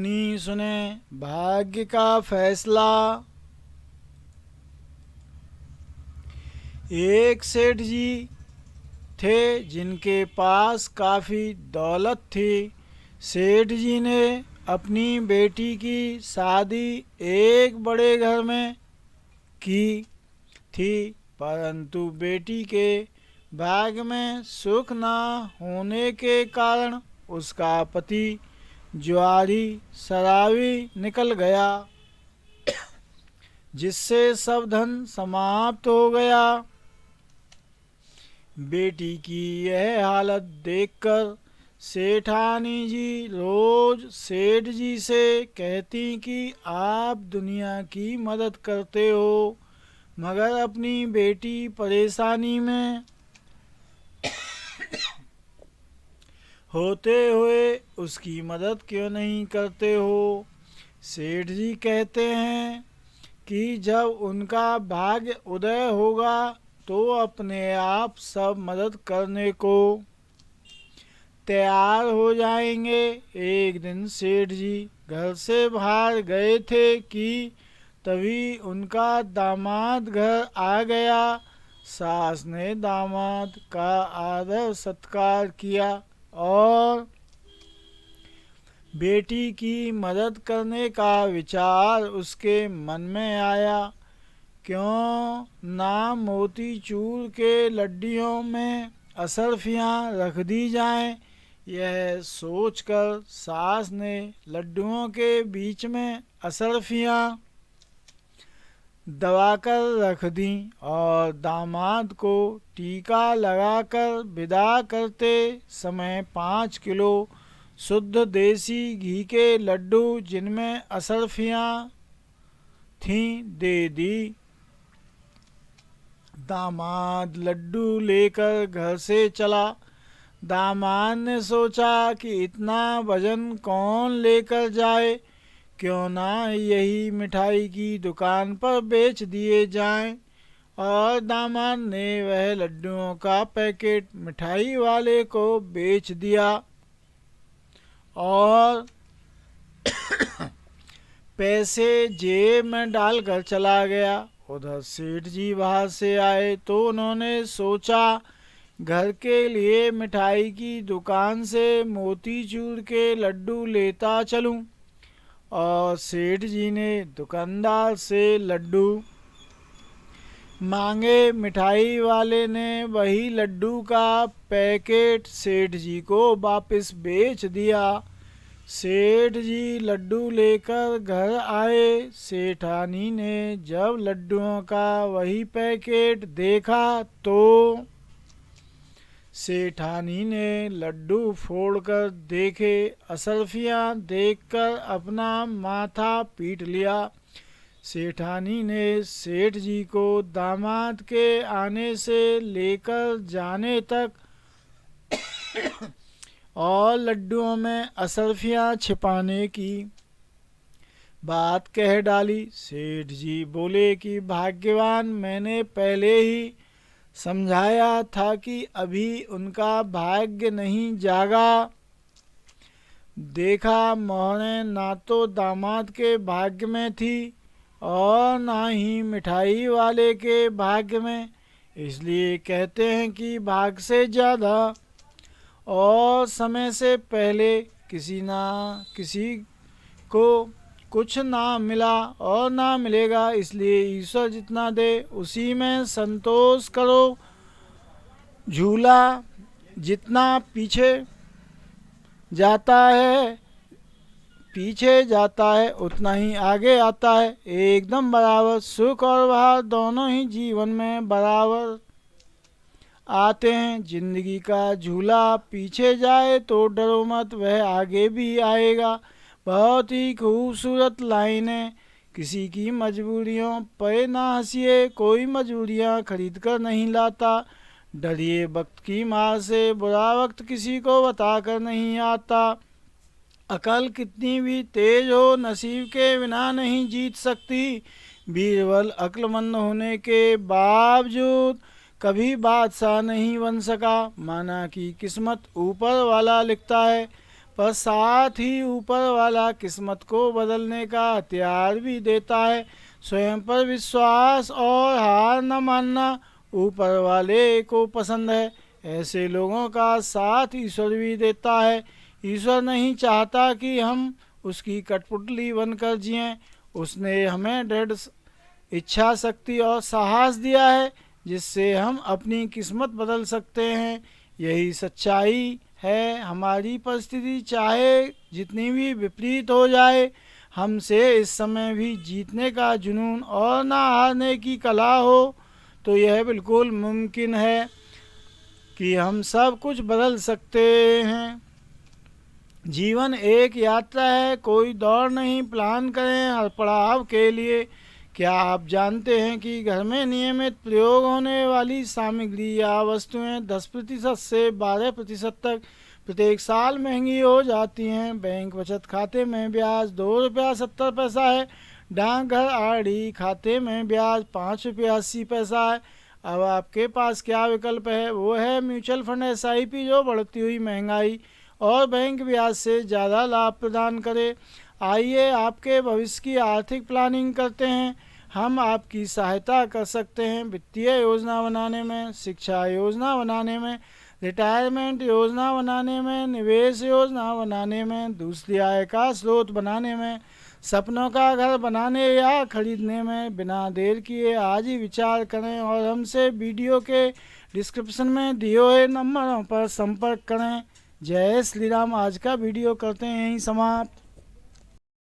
कहानी सुने भाग्य का फैसला। एक सेठ जी थे जिनके पास काफ़ी दौलत थी। सेठ जी ने अपनी बेटी की शादी एक बड़े घर में की थी, परंतु बेटी के भाग्य में सुख न होने के कारण उसका पति जुआरी शराबी निकल गया, जिससे सब धन समाप्त हो गया। बेटी की यह हालत देखकर सेठानी जी रोज सेठ जी से कहती कि आप दुनिया की मदद करते हो, मगर अपनी बेटी परेशानी में होते हुए उसकी मदद क्यों नहीं करते हो। सेठ जी कहते हैं कि जब उनका भाग्य उदय होगा तो अपने आप सब मदद करने को तैयार हो जाएंगे। एक दिन सेठ जी घर से बाहर गए थे कि तभी उनका दामाद घर आ गया। सास ने दामाद का आदर सत्कार किया और बेटी की मदद करने का विचार उसके मन में आया। क्यों ना मोतीचूर के लड्डियों में असरफियाँ रख दी जाएं। यह सोचकर सास ने लड्डुओं के बीच में असरफियाँ दबाकर रख दी और दामाद को टीका लगाकर विदा करते समय 5 किलो शुद्ध देसी घी के लड्डू जिनमें असरफियाँ थीं दे दी। दामाद लड्डू लेकर घर से चला। दामाद ने सोचा कि इतना वजन कौन लेकर जाए, क्यों ना यही मिठाई की दुकान पर बेच दिए जाएं। और दामाद ने वह लड्डुओं का पैकेट मिठाई वाले को बेच दिया और पैसे जेब में डालकर चला गया। उधर सेठ जी बाहर से आए तो उन्होंने सोचा घर के लिए मिठाई की दुकान से मोतीचूर के लड्डू लेता चलूं। और सेठ जी ने दुकानदार से लड्डू मांगे। मिठाई वाले ने वही लड्डू का पैकेट सेठ जी को वापस बेच दिया। सेठ जी लड्डू लेकर घर आए। सेठानी ने जब लड्डुओं का वही पैकेट देखा तो सेठानी ने लड्डू फोड़कर देखे। असरफियाँ देखकर अपना माथा पीट लिया। सेठानी ने सेठ जी को दामाद के आने से लेकर जाने तक और लड्डुओं में असरफियाँ छिपाने की बात कह डाली। सेठ जी बोले कि भाग्यवान, मैंने पहले ही समझाया था कि अभी उनका भाग्य नहीं जागा। देखा मोहरें ना तो दामाद के भाग्य में थी और ना ही मिठाई वाले के भाग्य में। इसलिए कहते हैं कि भाग्य से ज़्यादा और समय से पहले किसी ना किसी को कुछ ना मिला और ना मिलेगा। इसलिए ईश्वर जितना दे उसी में संतोष करो। झूला जितना पीछे जाता है उतना ही आगे आता है। एकदम बराबर सुख और बाहर दोनों ही जीवन में बराबर आते हैं। जिंदगी का झूला पीछे जाए तो डरो मत, वह आगे भी आएगा। बहुत ही खूबसूरत लाइन है। किसी की मजबूरियों पर ना हंसिए, कोई मजबूरियाँ खरीद कर नहीं लाता। डरिए वक्त की मार से, बुरा वक्त किसी को बताकर नहीं आता। अकल कितनी भी तेज हो, नसीब के बिना नहीं जीत सकती। बीरबल अक्लमंद होने के बावजूद कभी बादशाह नहीं बन सका। माना कि किस्मत ऊपर वाला लिखता है, पर साथ ही ऊपर वाला किस्मत को बदलने का हथियार भी देता है। स्वयं पर विश्वास और हार न मानना ऊपर वाले को पसंद है। ऐसे लोगों का साथ ईश्वर भी देता है। ईश्वर नहीं चाहता कि हम उसकी कठपुतली बनकर जिएं। उसने हमें दृढ़ इच्छा शक्ति और साहस दिया है, जिससे हम अपनी किस्मत बदल सकते हैं। यही सच्चाई है। हमारी परिस्थिति चाहे जितनी भी विपरीत हो जाए, हमसे इस समय भी जीतने का जुनून और ना हारने की कला हो, तो यह बिल्कुल मुमकिन है कि हम सब कुछ बदल सकते हैं। जीवन एक यात्रा है, कोई दौड़ नहीं। प्लान करें हर पड़ाव के लिए। क्या आप जानते हैं कि घर में नियमित प्रयोग होने वाली सामग्री या वस्तुएं 10% से 12% तक प्रत्येक साल महंगी हो जाती हैं। बैंक बचत खाते में ब्याज ₹2.70 है। डाकघर आरडी खाते में ब्याज ₹5.80 है। अब आपके पास क्या विकल्प है? वो है म्यूचुअल फंड SIP, जो बढ़ती हुई महंगाई और बैंक ब्याज से ज़्यादा लाभ प्रदान करे। आइए आपके भविष्य की आर्थिक प्लानिंग करते हैं। हम आपकी सहायता कर सकते हैं वित्तीय योजना बनाने में, शिक्षा योजना बनाने में, रिटायरमेंट योजना बनाने में, निवेश योजना बनाने में, दूसरी आय का स्रोत बनाने में, सपनों का घर बनाने या खरीदने में। बिना देर किए आज ही विचार करें और हमसे वीडियो के डिस्क्रिप्शन में दिए हुए नंबरों पर संपर्क करें। जय श्री राम। आज का वीडियो करते हैं यहीं समाप्त।